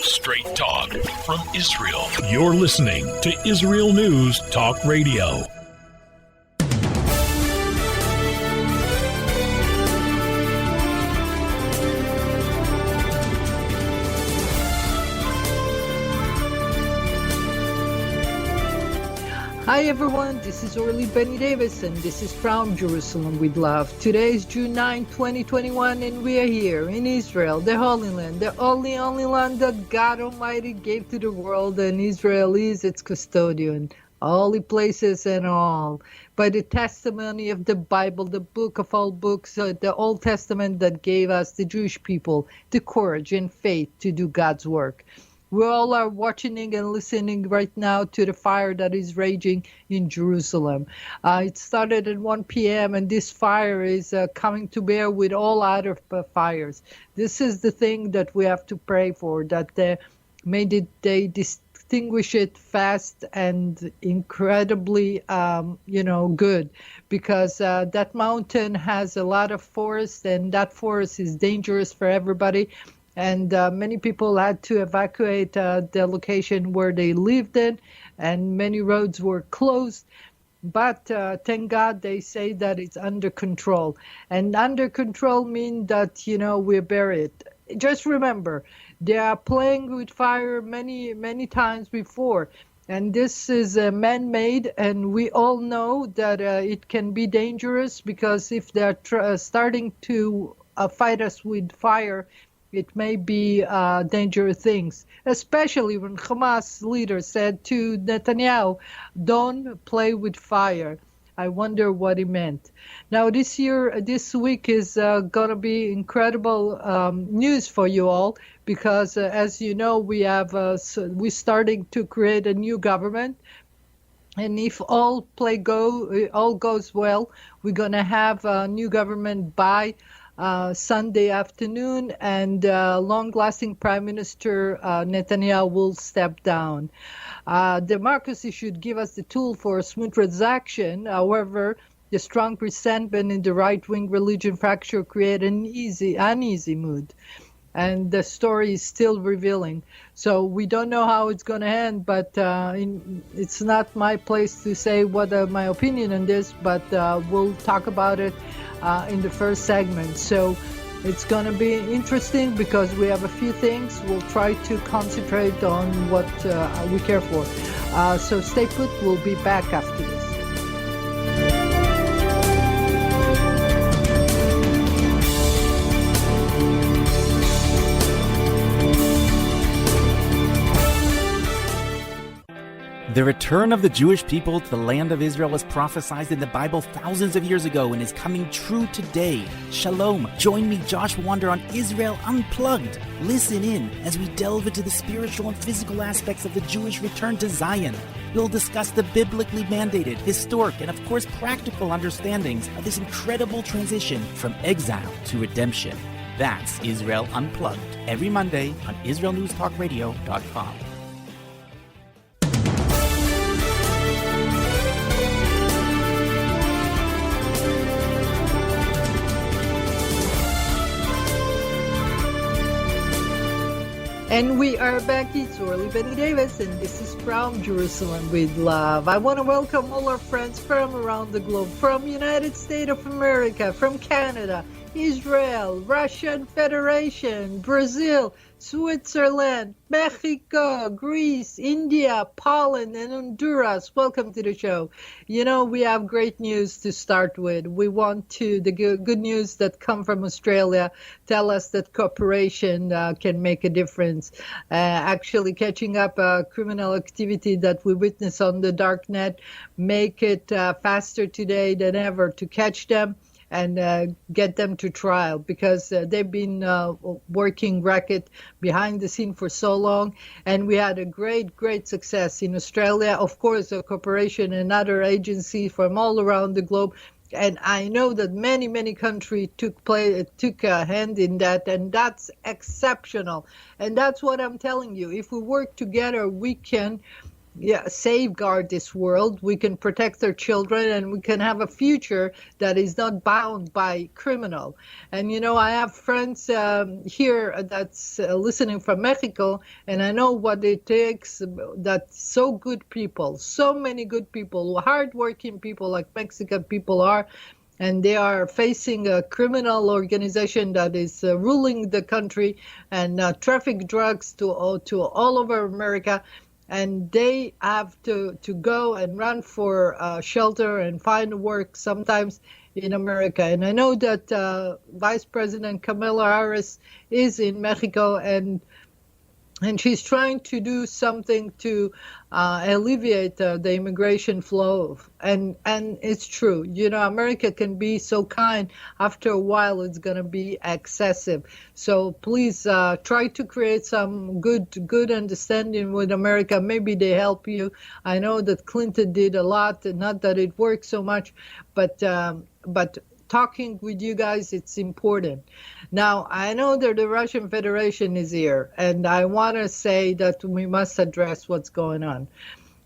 Straight talk from Israel. You're listening to Israel News Talk Radio. Hi everyone, this is Orly Davis and this is from Jerusalem with Love. Today is June 9, 2021 and we are here in Israel, the Holy Land, the only land that God Almighty gave to the world, and Israel is its custodian, holy places and all. By the testimony of the Bible, the book of all books, the Old Testament that gave us, the Jewish people, the courage and faith to do God's work. We all are watching and listening right now to the fire that is raging in Jerusalem. It started at 1 p.m. and this fire is coming to bear with all other fires. This is the thing that we have to pray for, that they distinguish it fast and incredibly, good, because that mountain has a lot of forest and that forest is dangerous for everybody. And many people had to evacuate the location where they lived in, and many roads were closed. But thank God they say that it's under control. And under control means that, we're buried. Just remember, they are playing with fire many, many times before. And this is man-made, and we all know that it can be dangerous, because if they're starting to fight us with fire, it may be dangerous things, especially when Hamas leader said to Netanyahu, don't play with fire. I wonder what he meant. Now, this week is going to be incredible news for you all, because as you know, we're starting to create a new government. And if all goes well, we're going to have a new government by Sunday afternoon, and long-lasting Prime Minister Netanyahu will step down. Democracy should give us the tool for a smooth transaction. However, the strong resentment in the right-wing religion fracture create an uneasy mood. And the story is still revealing. So we don't know how it's going to end, but it's not my place to say what my opinion on this, but we'll talk about it in the first segment. So it's going to be interesting because we have a few things. We'll try to concentrate on what we care for. So stay put. We'll be back after this. The return of the Jewish people to the land of Israel was prophesied in the Bible thousands of years ago and is coming true today. Shalom. Join me, Josh Wander, on Israel Unplugged. Listen in as we delve into the spiritual and physical aspects of the Jewish return to Zion. We'll discuss the biblically mandated, historic, and of course practical understandings of this incredible transition from exile to redemption. That's Israel Unplugged, every Monday on IsraelNewsTalkRadio.com. And we are back. It's Orly Davis, and this is from Jerusalem with Love. I want to welcome all our friends from around the globe, from United States of America, from Canada, Israel, Russian Federation, Brazil, Switzerland, Mexico, Greece, India, Poland, and Honduras. Welcome to the show. We have great news to start with. We want the good news that come from Australia tell us that cooperation can make a difference. Actually catching up criminal activity that we witness on the dark net, make it faster today than ever to catch them and get them to trial, because they've been working racket behind the scene for so long. And we had a great success in Australia. Of course, a cooperation and other agencies from all around the globe. And I know that many countries took a hand in that, and that's exceptional. And that's what I'm telling you. If we work together, we can safeguard this world, we can protect our children, and we can have a future that is not bound by criminal. And I have friends here that's listening from Mexico, and I know what it takes. That so good people, so many good people, hardworking people like Mexican people are. And they are facing a criminal organization that is ruling the country and traffic drugs to all over America. And they have to go and run for shelter and find work sometimes in America. And I know that Vice President Kamala Harris is in Mexico, and she's trying to do something to alleviate the immigration flow. And it's true. America can be so kind. After a while, it's going to be excessive. So please try to create some good understanding with America. Maybe they help you. I know that Clinton did a lot, not that it worked so much, but talking with you guys, it's important. Now, I know that the Russian Federation is here, and I want to say that we must address what's going on.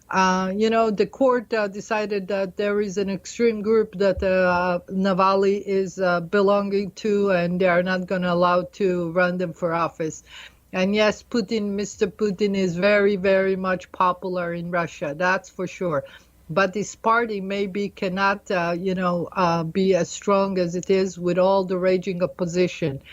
The court decided that there is an extreme group that Navalny is belonging to, and they are not going to allow to run them for office. And yes, Mr. Putin is very, very much popular in Russia, that's for sure. But this party maybe cannot, be as strong as it is with all the raging opposition.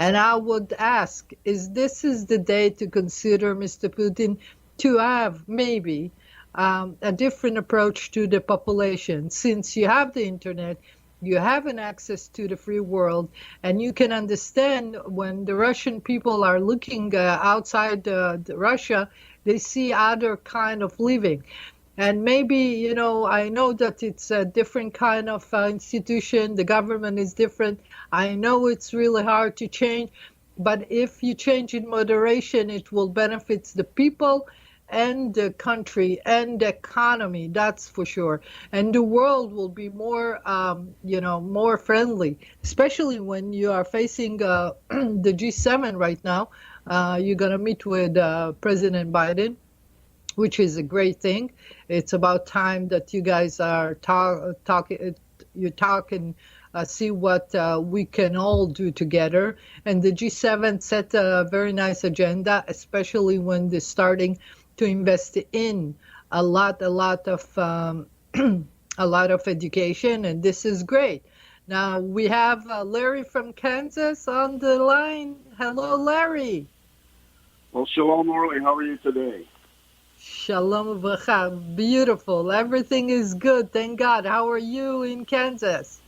And I would ask, this is the day to consider, Mr. Putin, to have maybe a different approach to the population? Since you have the internet, you have an access to the free world, and you can understand when the Russian people are looking outside Russia, they see other kind of living. And maybe, I know that it's a different kind of institution. The government is different. I know it's really hard to change. But if you change in moderation, it will benefit the people and the country and the economy, that's for sure. And the world will be more, more friendly, especially when you are facing the G7 right now. You're going to meet with President Biden, which is a great thing. It's about time that you guys are talking. You talk and see what we can all do together. And the G7 set a very nice agenda, especially when they're starting to invest in a lot of a lot of education, and this is great. Now we have Larry from Kansas on the line. Hello, Larry. Well, shalom, Orly. How are you today? Shalom v'cha. Beautiful. Everything is good. Thank God. How are you in Kansas?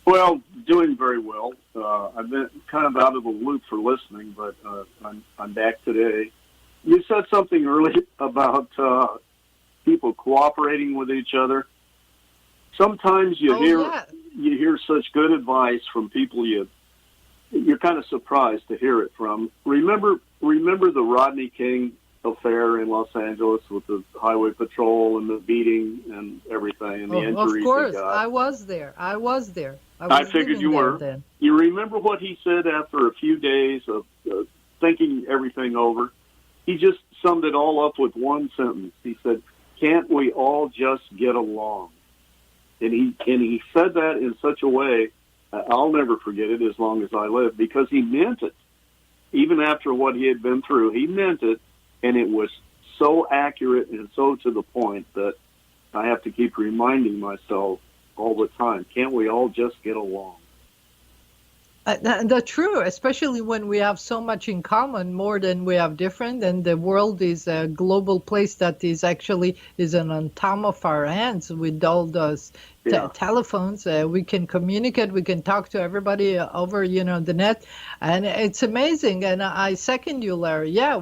Well, doing very well. I've been kind of out of the loop for listening, but I'm back today. You said something earlier about people cooperating with each other. Sometimes you hear such good advice from people you're kind of surprised to hear it from. Remember the Rodney King affair in Los Angeles with the highway patrol and the beating and everything and the injuries. Of course, he got? I was there. I figured you were. Then. You remember what he said after a few days of thinking everything over? He just summed it all up with one sentence. He said, "Can't we all just get along?" And he said that in such a way, I'll never forget it as long as I live, because he meant it. Even after what he had been through, he meant it, and it was so accurate and so to the point that I have to keep reminding myself all the time, can't we all just get along? That's true, especially when we have so much in common, more than we have different, and the world is a global place that is actually on palm of our hands with all those telephones. We can communicate, we can talk to everybody over, the net, and it's amazing. And I second you, Larry. Yeah,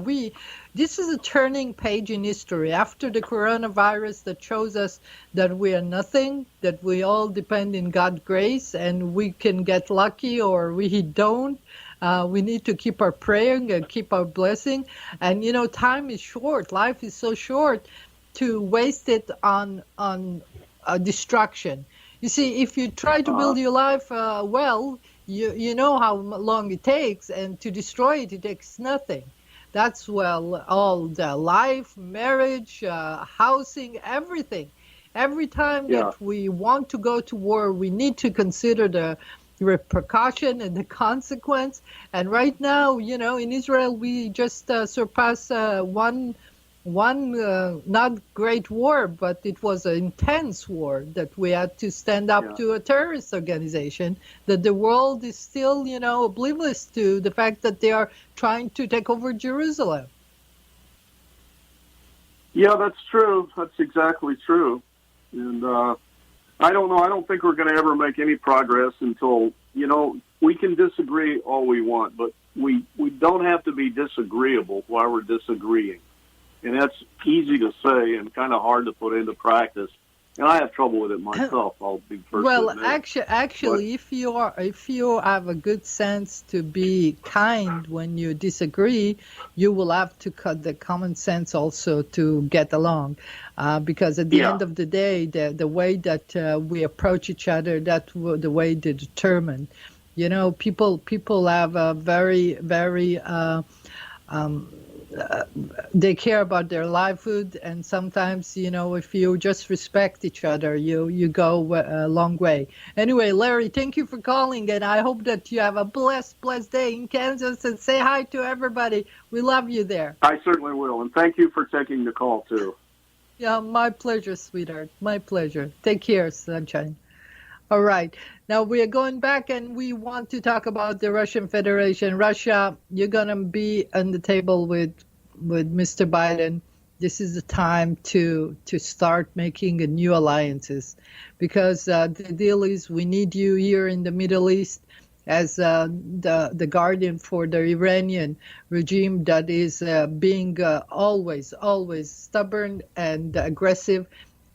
this is a turning page in history after the coronavirus that shows us that we are nothing, that we all depend in God's grace, and we can get lucky or we don't. We need to keep our praying and keep our blessing. And, time is short. Life is so short to waste it on destruction. You see, if you try to build your life well, you know how long it takes, and to destroy it, it takes nothing. That's well, all the life, marriage, housing, everything. Every time Yeah. that we want to go to war, we need to consider the repercussion and the consequence. And right now, in Israel, we just surpassed one not great war, but it was an intense war that we had to stand up Yeah. to a terrorist organization, that the world is still, oblivious to the fact that they are trying to take over Jerusalem. Yeah, that's true. That's exactly true. And I don't know. I don't think we're going to ever make any progress until, we can disagree all we want, but we don't have to be disagreeable while we're disagreeing. And that's easy to say and kind of hard to put into practice. And I have trouble with it myself. I'll be first to admit. Actually, if you have a good sense to be kind when you disagree, you will have to cut the common sense also to get along, because at the end of the day, the way that we approach each other, that's the way they determine. People have a very, very they care about their livelihood, and sometimes, if you just respect each other, you go a long way. Anyway, Larry, thank you for calling, and I hope that you have a blessed day in Kansas, and say hi to everybody. We love you there. I certainly will, and thank you for taking the call, too. Yeah, my pleasure, sweetheart. My pleasure. Take care, sunshine. All right. Now we are going back, and we want to talk about the Russian Federation. Russia, you're going to be on the table with Mr. Biden. This is the time to start making new alliances, because the deal is we need you here in the Middle East as the guardian for the Iranian regime that is being always stubborn and aggressive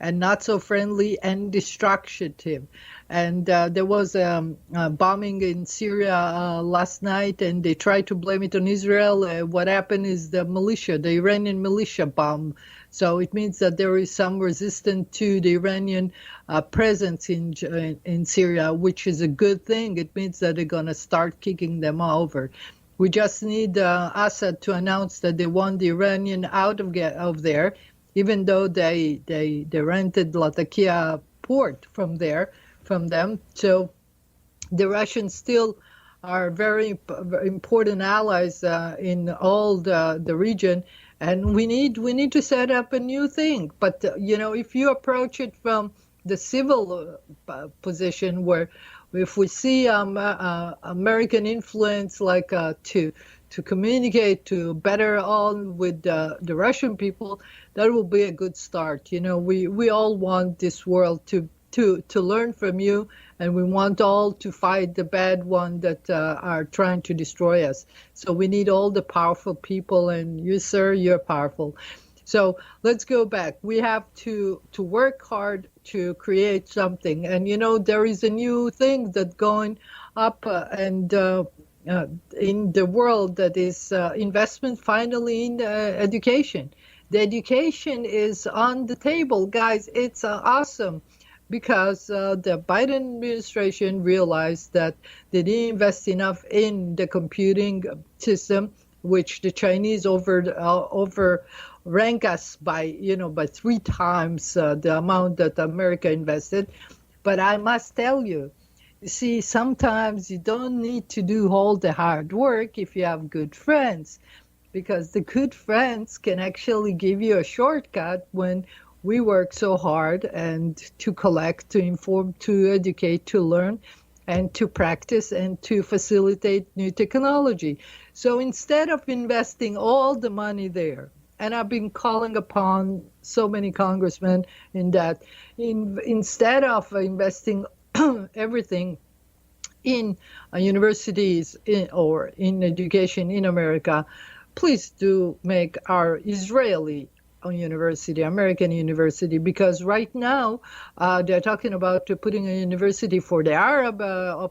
and not so friendly and destructive. And there was a bombing in Syria last night, and they tried to blame it on Israel. What happened is the Iranian militia bomb. So it means that there is some resistance to the Iranian presence in Syria, which is a good thing. It means that they're going to start kicking them over. We just need Assad to announce that they want the Iranian out of there, even though they rented Latakia port from them. So the Russians still are very important allies in all the region, and we need to set up a new thing. But if you approach it from the civil position, where if we see American influence, like to communicate to better on with the Russian people, that will be a good start. We all want this world to learn from you, and we want all to fight the bad one that are trying to destroy us. So we need all the powerful people, and you, sir, you're powerful. So let's go back. We have to work hard to create something. And, there is a new thing that's going up and in the world, that is investment finally in education. The education is on the table, guys. It's awesome, because the Biden administration realized that they didn't invest enough in the computing system, which the Chinese overrank us by 3 times the amount that America invested. But I must tell you, see, sometimes you don't need to do all the hard work if you have good friends, because the good friends can actually give you a shortcut when we work so hard and to collect, to inform, to educate, to learn, and to practice, and to facilitate new technology. So instead of investing all the money there, and I've been calling upon so many congressmen in that, instead of investing everything in universities or in education in America, please do make our Israeli university, American university, because right now they're talking about putting a university for the Arab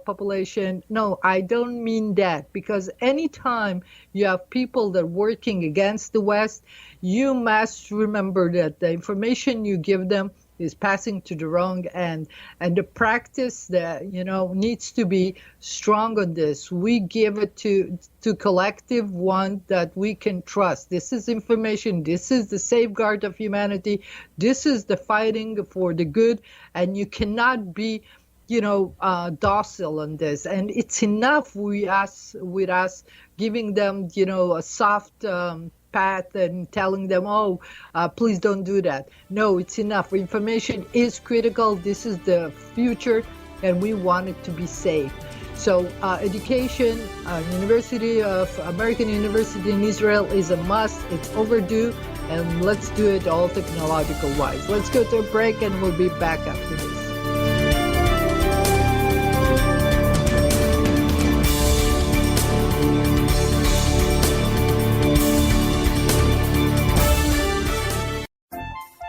population. No, I don't mean that, because anytime you have people that are working against the West, you must remember that the information you give them is passing to the wrong end, and the practice that needs to be strong on this. We give it to collective one that we can trust. This is information. This is the safeguard of humanity. This is the fighting for the good, and you cannot be docile on this. And it's enough with us giving them a soft path and telling them, please don't do that. No, it's enough. Information is critical. This is the future, and we want it to be safe. So education, American University in Israel is a must. It's overdue, and let's do it all technological wise. Let's go to a break, and we'll be back after this.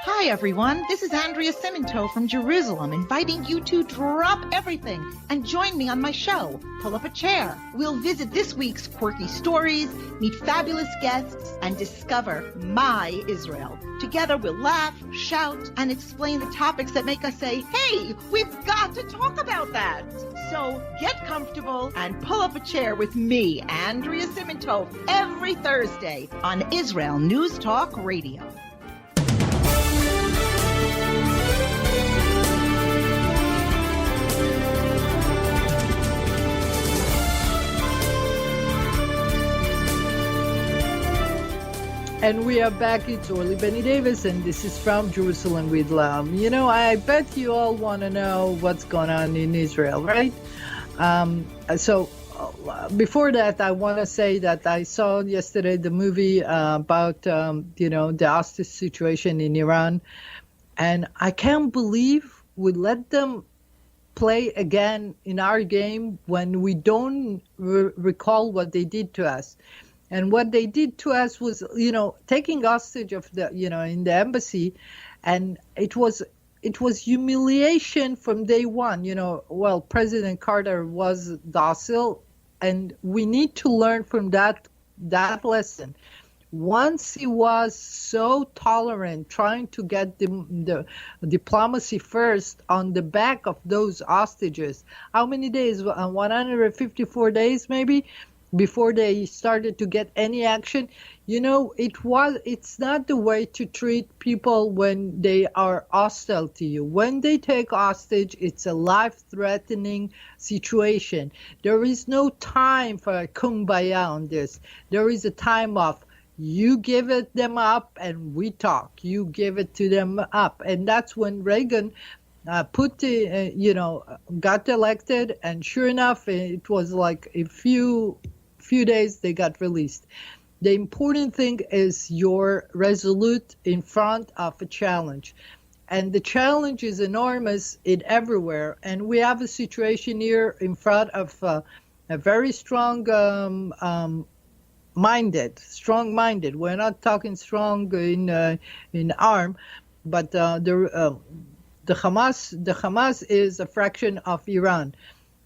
Hi everyone, this is Andrea Siminto from Jerusalem, inviting you to drop everything and join me on my show, Pull Up a Chair. We'll visit this week's quirky stories, meet fabulous guests, and discover my Israel. Together we'll laugh, shout, and explain the topics that make us say, hey, we've got to talk about that. So get comfortable and pull up a chair with me, Andrea Siminto, every Thursday on Israel News Talk Radio. And we are back. It's Orly Benny Davis, and this is From Jerusalem with Love. I bet you all want to know what's going on in Israel, right? So before that, I want to say that I saw yesterday the movie about, the hostage situation in Iran. And I can't believe we let them play again in our game when we don't recall what they did to us. And what they did to us was, taking hostage of in the embassy, and it was humiliation from day one. President Carter was docile, and we need to learn from that lesson. Once he was so tolerant, trying to get the diplomacy first on the back of those hostages, how many days? 154 days, maybe, before they started to get any action. It's not the way to treat people when they are hostile to you. When they take hostage, it's a life-threatening situation. There is no time for a kumbaya on this. There is a time of, you give it them up and we talk. You give it to them up. And that's when Reagan got elected, and sure enough, it was like a few days they got released. The important thing is you're resolute in front of a challenge. And the challenge is enormous everywhere. And we have a situation here in front of a very strong-minded. We're not talking strong in arm, but the Hamas is a fraction of Iran.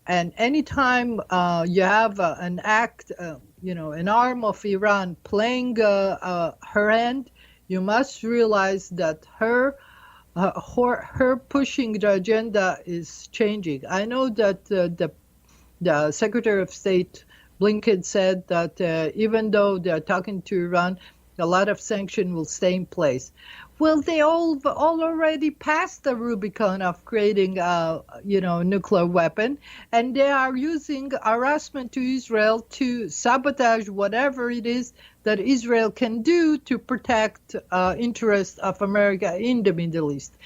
And anytime you have an act, an arm of Iran playing her hand, you must realize that her pushing the agenda is changing. I know that the Secretary of State Blinken said that even though they're talking to Iran, a lot of sanctions will stay in place. Well, they all already passed the Rubicon of creating a nuclear weapon, and they are using harassment to Israel to sabotage whatever it is that Israel can do to protect interests of America in the Middle East.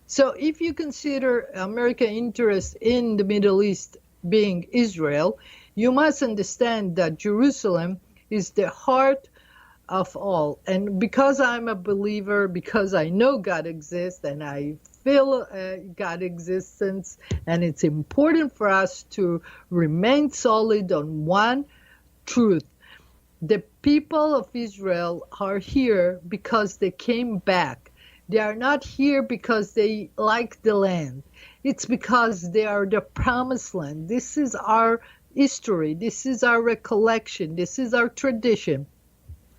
So if you consider American interest in the Middle East being Israel, you must understand that Jerusalem is the heart of all. And because I'm a believer, because I know God exists and I feel God's existence, and it's important for us to remain solid on one truth. The people of Israel are here because they came back. They are not here because they like the land. It's because they are the promised land. This is our history. This is our recollection. This is our tradition.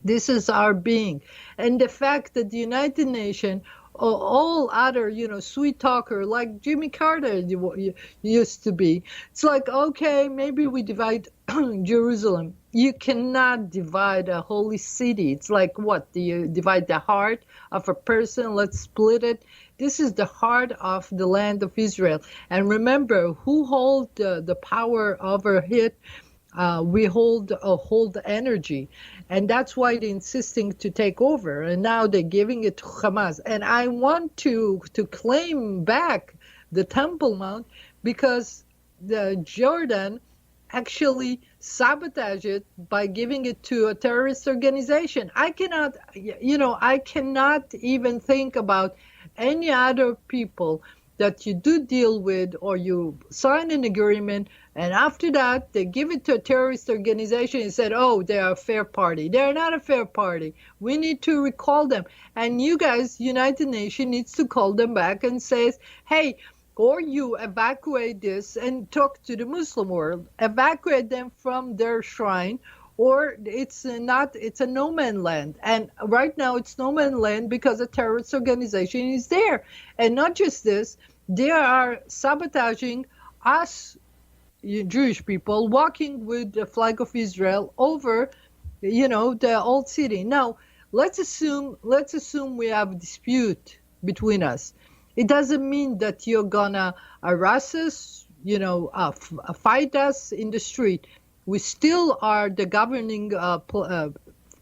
This is our being. And the fact that the United Nations all other, sweet talker like Jimmy Carter used to be. It's like, okay, maybe we divide Jerusalem. You cannot divide a holy city. It's like, what? Do you divide the heart of a person? Let's split it. This is the heart of the land of Israel. And remember, who hold the power over it? We hold the energy, and that's why they're insisting to take over. And now they're giving it to Hamas. And I want to claim back the Temple Mount, because the Jordan actually sabotaged it by giving it to a terrorist organization. I cannot even think about any other people that you do deal with, or you sign an agreement, and after that they give it to a terrorist organization and said, oh, they are a fair party. They're not a fair party. We need to recall them. And you guys, United Nations, needs to call them back and says, hey, or you evacuate this and talk to the Muslim world, evacuate them from their shrine, or it's a no man land. And right now it's no man land because a terrorist organization is there. And not just this, they are sabotaging us, Jewish people, walking with the flag of Israel over, the old city. Now, let's assume we have a dispute between us. It doesn't mean that you're gonna harass us, fight us in the street. We still are the governing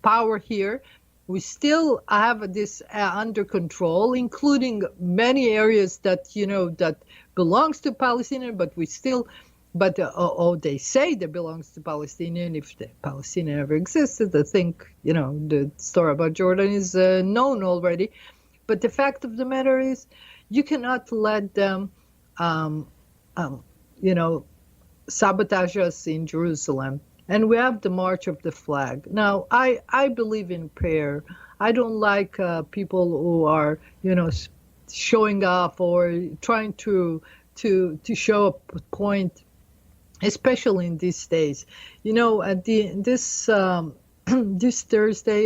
power here. We still have this under control, including many areas that that belongs to Palestinian, but they say that belongs to Palestinian. If the Palestinian ever existed, I think the story about Jordan is known already. But the fact of the matter is, you cannot let them, sabotage us in Jerusalem. And we have the March of the Flag. Now, I believe in prayer. I don't like people who are, showing off or trying to show a point, especially in these days. At this Thursday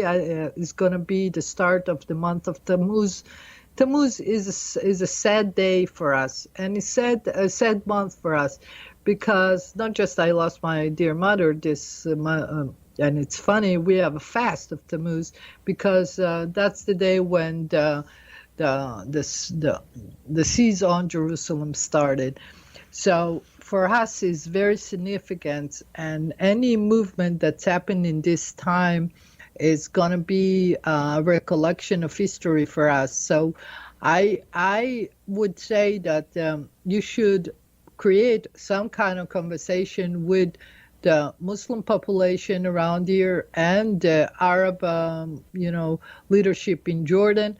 is going to be the start of the month of Tammuz. Tammuz is a sad day for us, and it's a sad month for us, because not just I lost my dear mother and it's funny, we have a fast of Tammuz, because that's the day when the siege on Jerusalem started. So for us, it's very significant, and any movement that's happened in this time is going to be a recollection of history for us. So I would say that you should create some kind of conversation with the Muslim population around here and the Arab, leadership in Jordan,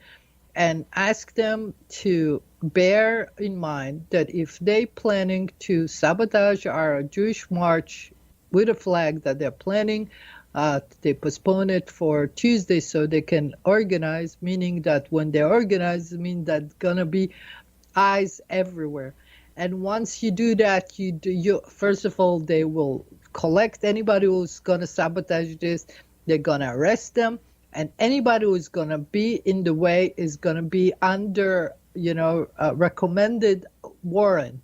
and ask them to bear in mind that if they planning to sabotage our Jewish march with a flag that they're planning, they postpone it for Tuesday so they can organize, meaning that when they organize, it means that gonna be eyes everywhere. And once you do that, you first of all, they will collect anybody who's gonna sabotage this. They're gonna arrest them, and anybody who's gonna be in the way is gonna be under, recommended warrant.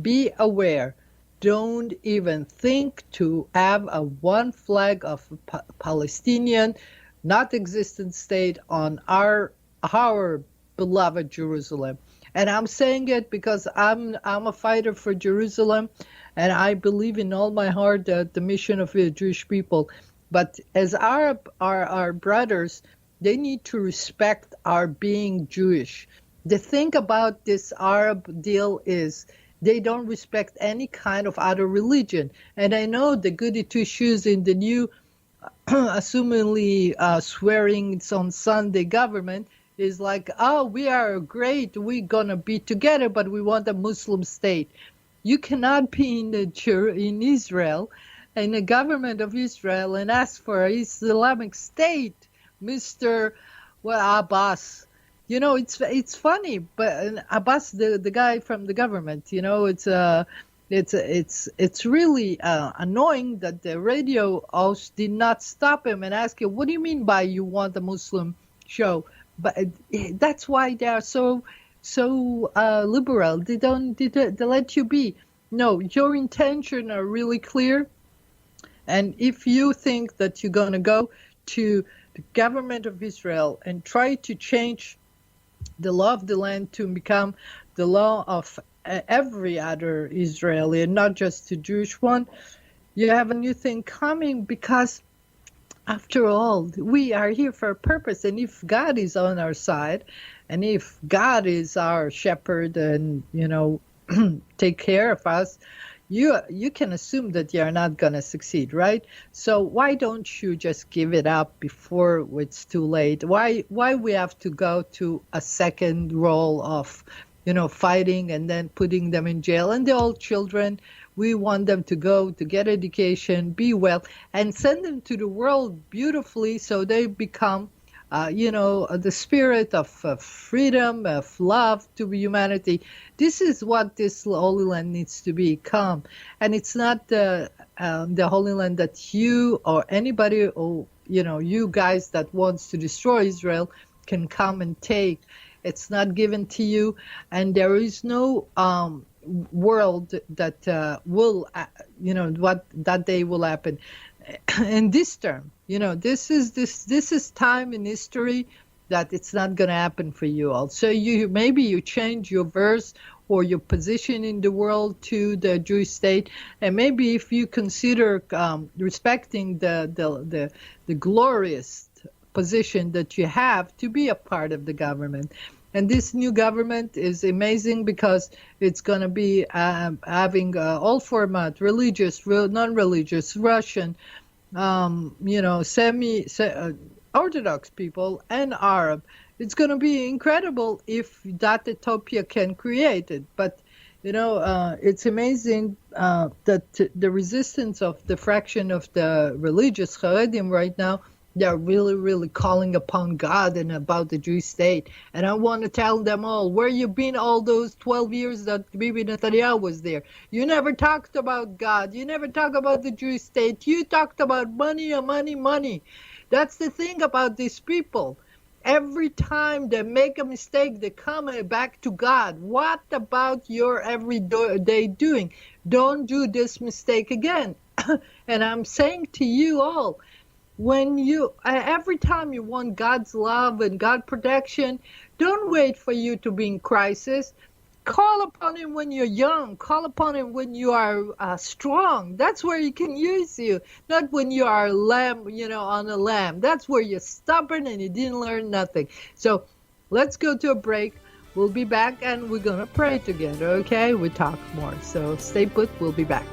Be aware. Don't even think to have a one flag of a Palestinian, not existent state on our beloved Jerusalem. And I'm saying it because I'm a fighter for Jerusalem, and I believe in all my heart that the mission of the Jewish people. But as our brothers, they need to respect our being Jewish. The thing about this Arab deal is they don't respect any kind of other religion. And I know the goody two-shoes in the new, assumingly swearing it's on Sunday government is like, oh, we are great, we're going to be together, but we want a Muslim state. You cannot be in Israel, in the government of Israel, and ask for an Islamic state, Mr. Abbas. It's funny, but Abbas, the guy from the government, it's really annoying that the radio host did not stop him and ask him, what do you mean by you want a Muslim show? but that's why they are so liberal. They let you be. No, your intention are really clear. And if you think that you're going to go to the government of Israel and try to change the law of the land to become the law of every other Israeli and not just the Jewish one, you have a new thing coming, because after all, we are here for a purpose. And if God is on our side, and if God is our shepherd and, take care of us, you can assume that you're not going to succeed, right? So why don't you just give it up before it's too late? Why we have to go to a second role of, fighting and then putting them in jail? And the old children, we want them to go to get education, be well, and send them to the world beautifully so they become the spirit of freedom, of love to humanity. This is what this Holy Land needs to become. And it's not the Holy Land that you or anybody, or, you guys that wants to destroy Israel can come and take. It's not given to you. And there is no world that will, that day will happen. In this term, this is time in history that it's not going to happen for you all. So maybe you change your verse or your position in the world to the Jewish state, and maybe if you consider respecting the glorious position that you have to be a part of the government. And this new government is amazing because it's going to be having all format, religious, non-religious, Russian, Orthodox people, and Arab. It's going to be incredible if that utopia can create it. But, it's amazing that the resistance of the fraction of the religious Haredim right now, they're really, really calling upon God and about the Jewish state. And I want to tell them all, where you been all those 12 years that Bibi Netanyahu was there? You never talked about God. You never talked about the Jewish state. You talked about money, money, money. That's the thing about these people. Every time they make a mistake, they come back to God. What about your everyday doing? Don't do this mistake again. And I'm saying to you all, when every time you want God's love and God's protection, don't wait for you to be in crisis. Call upon him when you're young. Call upon him when you are strong. That's where he can use you. Not when you are on a lamb. That's where you're stubborn and you didn't learn nothing. So let's go to a break. We'll be back and we're going to pray together, okay? We talk more. So stay put. We'll be back.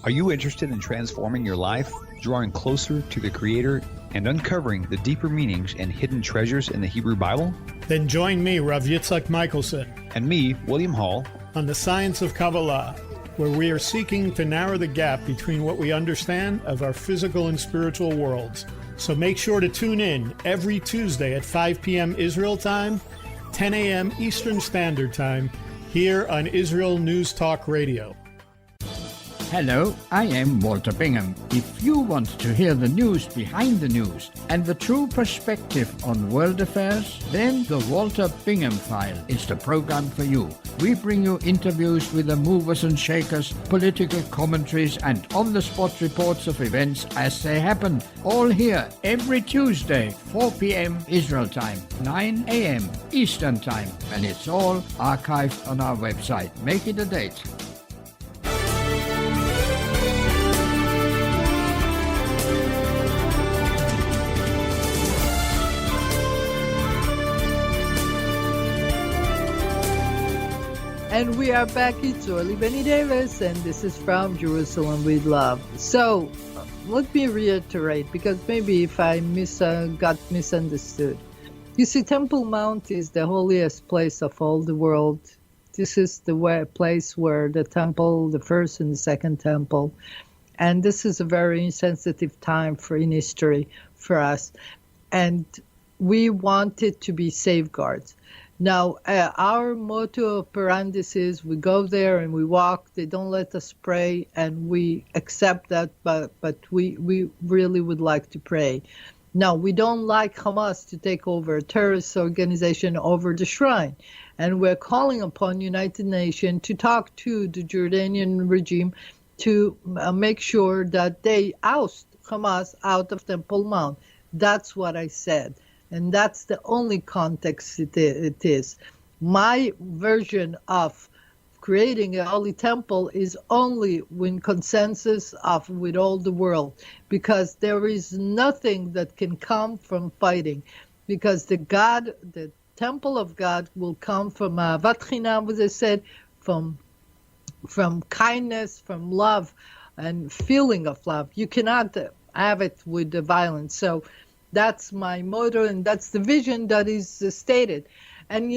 Are you interested in transforming your life, drawing closer to the Creator, and uncovering the deeper meanings and hidden treasures in the Hebrew Bible? Then join me, Rav Yitzhak Michelson, And me, William Hall, on the Science of Kabbalah, where we are seeking to narrow the gap between what we understand of our physical and spiritual worlds. So make sure to tune in every Tuesday at 5 p.m. Israel time, 10 a.m. Eastern Standard Time, here on Israel News Talk Radio. Hello, I am Walter Bingham. If you want to hear the news behind the news and the true perspective on world affairs, then the Walter Bingham File is the program for you. We bring you interviews with the movers and shakers, political commentaries, and on-the-spot reports of events as they happen. All here every Tuesday, 4 p.m. Israel time, 9 a.m. Eastern time. And it's all archived on our website. Make it a date. And we are back. It's Orly Benny Davis, and this is From Jerusalem with Love. So, let me reiterate, because maybe if I got misunderstood. You see, Temple Mount is the holiest place of all the world, This is the place where the temple, the first and the second temple, and this is a very sensitive time in history for us, and we want it to be safeguards. Now, our motto operandi is we go there and we walk. They don't let us pray, and we accept that, but we really would like to pray. Now, we don't like Hamas to take over a terrorist organization over the shrine, and we're calling upon United Nations to talk to the Jordanian regime to make sure that they oust Hamas out of Temple Mount. That's what I said. And that's the only context it is. My version of creating a holy temple is only in consensus with all the world, because there is nothing that can come from fighting, because the temple of God will come from ahavat chinam, as I said, from kindness, from love, and feeling of love. You cannot have it with the violence. So that's my motto, and that's the vision that is stated. And,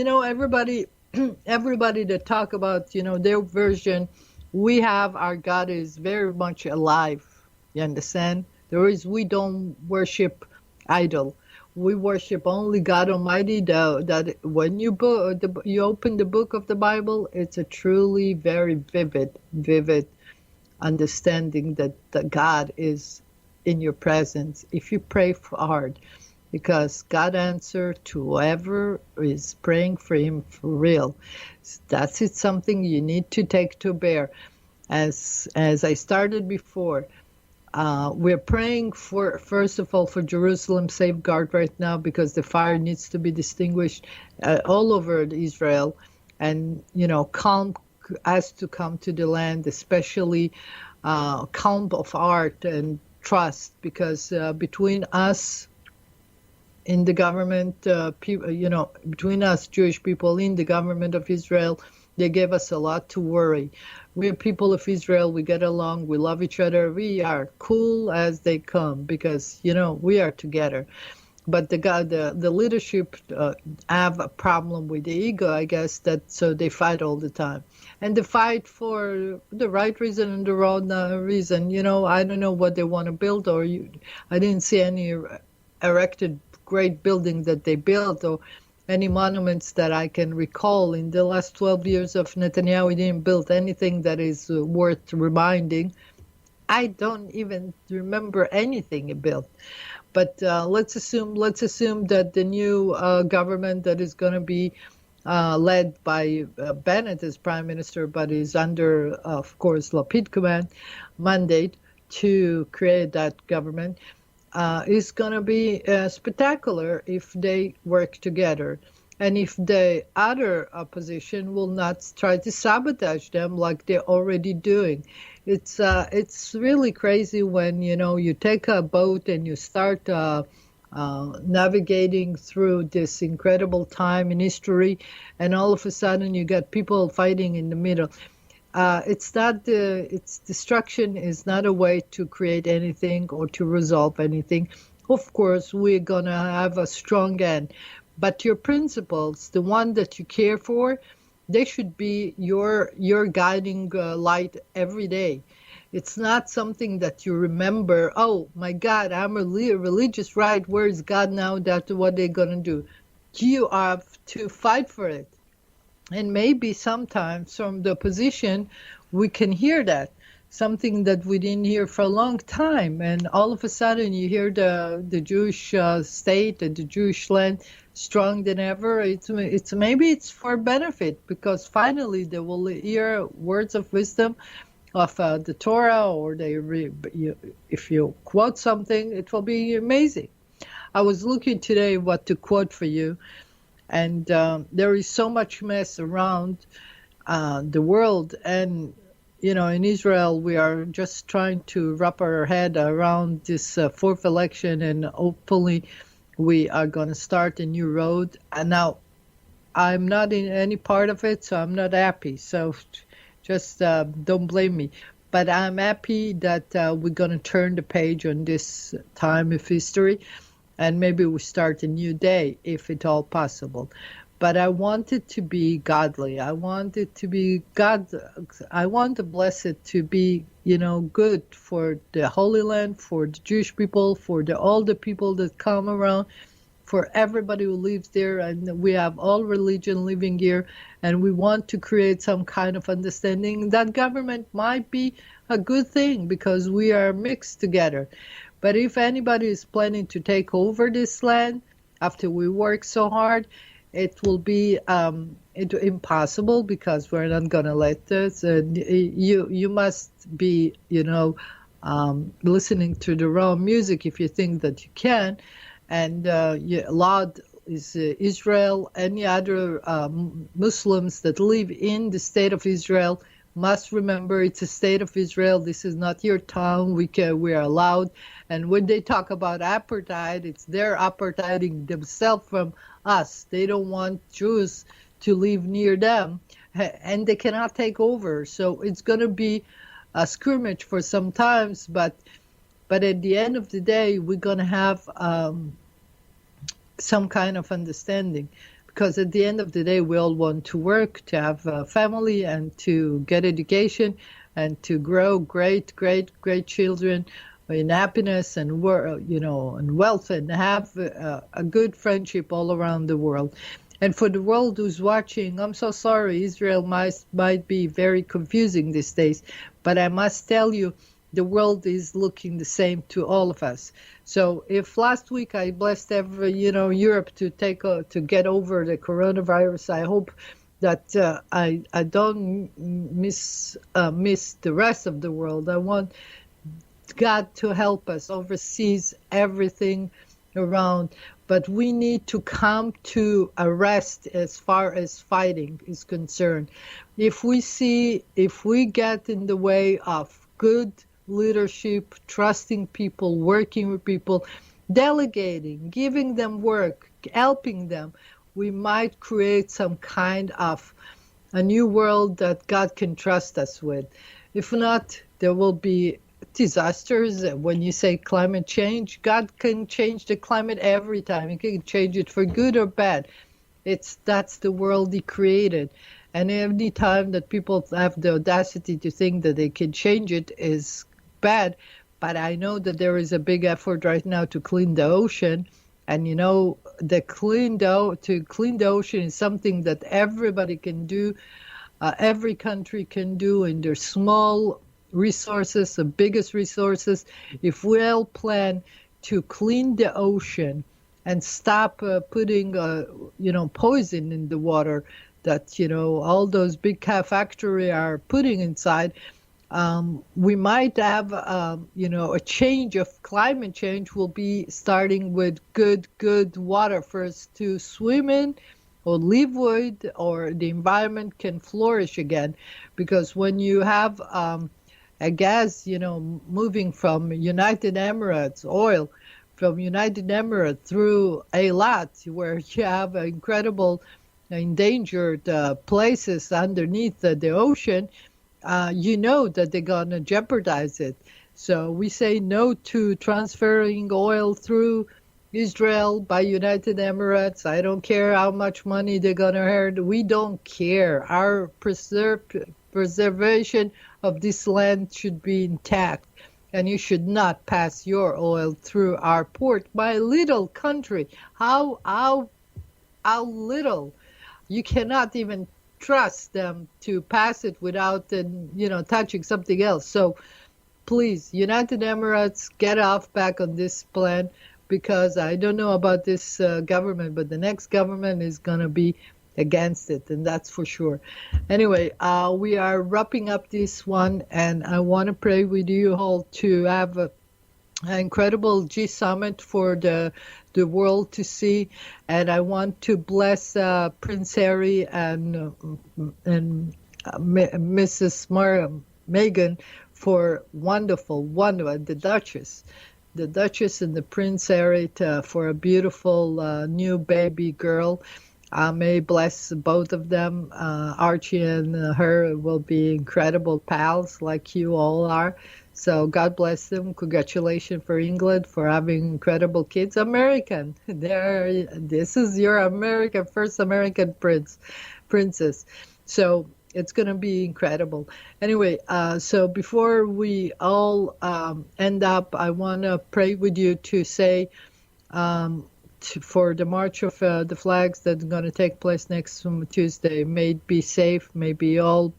everybody that talk about, their version, we have our God is very much alive. You understand? We don't worship idol. We worship only God Almighty. That when you open the book of the Bible, it's a truly very vivid understanding that God is in your presence if you pray hard, because God answers to whoever is praying for him for real. That's something you need to take to bear. As I started before, we're praying first of all for Jerusalem safeguard right now, because the fire needs to be distinguished all over Israel, and calm has to come to the land, especially calm of heart and trust, because between us in the government, between us Jewish people in the government of Israel, they gave us a lot to worry. We're people of Israel. We get along. We love each other. We are cool as they come, because we are together. But the leadership have a problem with the ego, I guess, so they fight all the time. And they fight for the right reason and the wrong reason. I don't know what they want to build, I didn't see any erected great building that they built, or any monuments that I can recall. In the last 12 years of Netanyahu, he didn't build anything that is worth reminding. I don't even remember anything he built. But let's assume that the new government that is going to be led by Bennett as prime minister, but is under, of course, Lapid command mandate to create that government, is going to be spectacular if they work together. And if the other opposition will not try to sabotage them like they're already doing. It's really crazy when, you take a boat and you start navigating through this incredible time in history, and all of a sudden you got people fighting in the middle. Its destruction is not a way to create anything or to resolve anything. Of course, we're going to have a strong end. But your principles, the one that you care for, they should be your guiding light every day. It's not something that you remember, oh my God, I'm a religious, right? Where is God now? That's what they're going to do. You have to fight for it. And maybe sometimes from the opposition, we can hear that, something that we didn't hear for a long time. And all of a sudden you hear the Jewish state and the Jewish land strong than ever. It's maybe it's for benefit, because finally they will hear words of wisdom of the Torah, or if you quote something, it will be amazing. I was looking today what to quote for you, and there is so much mess around the world, and in Israel we are just trying to wrap our head around this fourth election, and hopefully we are going to start a new road. And now I'm not in any part of it, so I'm not happy. So just don't blame me. But I'm happy that we're going to turn the page on this time of history, and maybe we start a new day if at all possible. but I want it to be godly. I want it to be God. I want the blessed to be, good for the Holy Land, for the Jewish people, for all the people that come around, for everybody who lives there. And we have all religion living here, and we want to create some kind of understanding. That government might be a good thing because we are mixed together. But if anybody is planning to take over this land after we work so hard, it will be impossible because we're not going to let this. You must be, listening to the wrong music if you think that you can. And allowed is Israel. Any other Muslims that live in the state of Israel must remember it's a state of Israel. This is not your town. We are allowed. And when they talk about apartheid, it's they're apartheiding themselves from us. They don't want Jews to live near them, and they cannot take over. So it's going to be a skirmish for some times, but at the end of the day, we're going to have some kind of understanding. Because at the end of the day, we all want to work, to have a family, and to get education, and to grow great children in happiness and and wealth, and have a good friendship all around the world. And for the world who's watching, I'm so sorry, Israel might be very confusing these days, but I must tell you, the world is looking the same to all of us. So if last week I blessed Europe to get over the coronavirus, I hope that I don't miss the rest of the world. I want God to help us overseas, everything around. But we need to come to a rest as far as fighting is concerned. If we get in the way of good leadership, trusting people, working with people, delegating, giving them work, helping them, we might create some kind of a new world that God can trust us with. If not, there will be disasters. When you say climate change, God can change the climate every time. He can change it for good or bad. That's the world He created. And any time that people have the audacity to think that they can change it is bad. But I know that there is a big effort right now to clean the ocean. And to clean the ocean is something that everybody can do. Every country can do in their small resources, the biggest resources. If we all plan to clean the ocean and stop putting poison in the water that all those big factories are putting inside, we might have a change of climate change. Will be starting with good water for us to swim in or live with, or the environment can flourish again. Because when you have a gas, moving from United Emirates, oil from United Emirates through Eilat, where you have incredible endangered places underneath the ocean, that they're going to jeopardize it. So we say no to transferring oil through Israel by United Emirates. I don't care how much money they're going to earn. We don't care. Our preservation of this land should be intact, and you should not pass your oil through our port. My little country, how little. You cannot even trust them to pass it without touching something else. So please, United Emirates, get off back on this plan, because I don't know about this government, but the next government is going to be against it, and that's for sure. Anyway, we are wrapping up this one, and I want to pray with you all to have an incredible G Summit for the world to see. And I want to bless Prince Harry and Mrs. Meghan for wonderful, the Duchess and the Prince Harry for a beautiful new baby girl. May bless both of them. Archie and her will be incredible pals like you all are. So God bless them. Congratulations for England for having incredible kids. American. This is your first American princess. So it's going to be incredible. Anyway, so before we all end up, I want to pray with you to say for the March of the Flags that's going to take place next Tuesday. May it be safe. May be all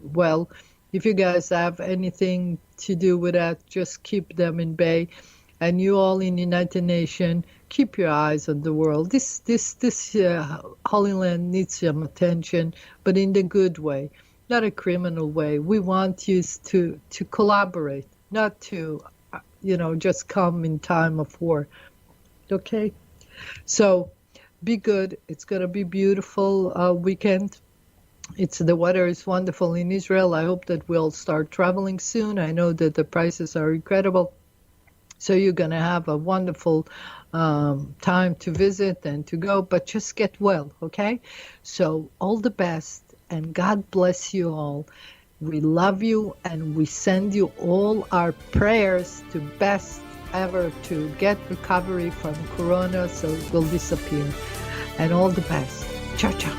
well. If you guys have anything to do with that, just keep them in bay. And you all in the United Nations, keep your eyes on the world. This Holy Land needs some attention, but in the good way, not a criminal way. We want you to collaborate, not to, just come in time of war. Okay? So be good. It's going to be beautiful weekend. The weather is wonderful in Israel. I hope that we'll start traveling soon. I know that the prices are incredible. So you're going to have a wonderful time to visit and to go, but just get well, okay? So all the best, and God bless you all. We love you, and we send you all our prayers to best ever to get recovery from Corona so it will disappear. And all the best. Ciao, ciao.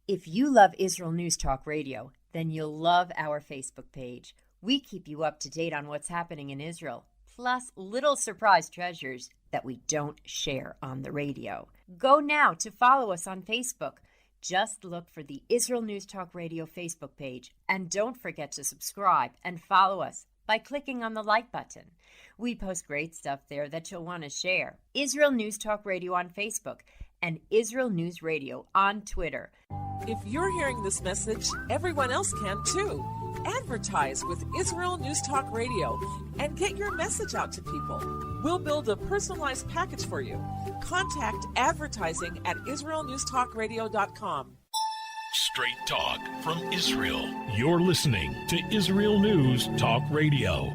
If you love Israel News Talk Radio, then you'll love our Facebook page. We keep you up to date on what's happening in Israel, plus little surprise treasures that we don't share on the radio. Go now to follow us on Facebook. Just look for the Israel News Talk Radio Facebook page, and don't forget to subscribe and follow us by clicking on the like button. We post great stuff there that you'll want to share. Israel News Talk Radio on Facebook and Israel News Radio on Twitter. If you're hearing this message, everyone else can too. Advertise with Israel News Talk Radio and get your message out to people. We'll build a personalized package for you. Contact advertising at israelnewstalkradio.com. Straight talk from Israel. You're listening to Israel News Talk Radio.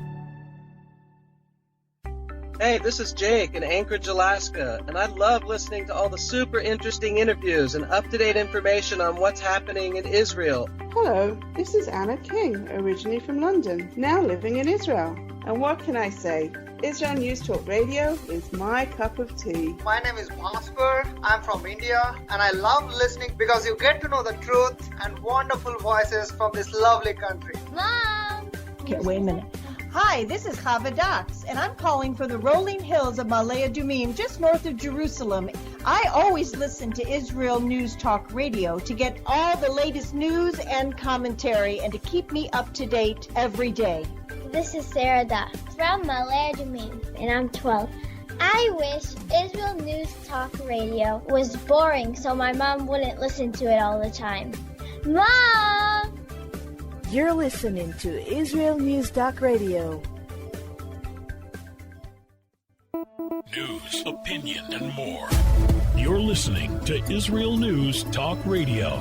Hey, this is Jake in Anchorage, Alaska, and I love listening to all the super interesting interviews and up-to-date information on what's happening in Israel. Hello, this is Anna King, originally from London, now living in Israel. And what can I say? Israel News Talk Radio is my cup of tea. My name is Bhaskar. I'm from India, and I love listening because you get to know the truth and wonderful voices from this lovely country. Mom! Okay, wait a minute. Hi, this is Chava Dax, and I'm calling from the rolling hills of Malaya Dumim, just north of Jerusalem. I always listen to Israel News Talk Radio to get all the latest news and commentary and to keep me up to date every day. This is Sarah Dax from Malaya Dumim, and I'm 12. I wish Israel News Talk Radio was boring so my mom wouldn't listen to it all the time. Mom! You're listening to Israel News Talk Radio. News, opinion, and more. You're listening to Israel News Talk Radio.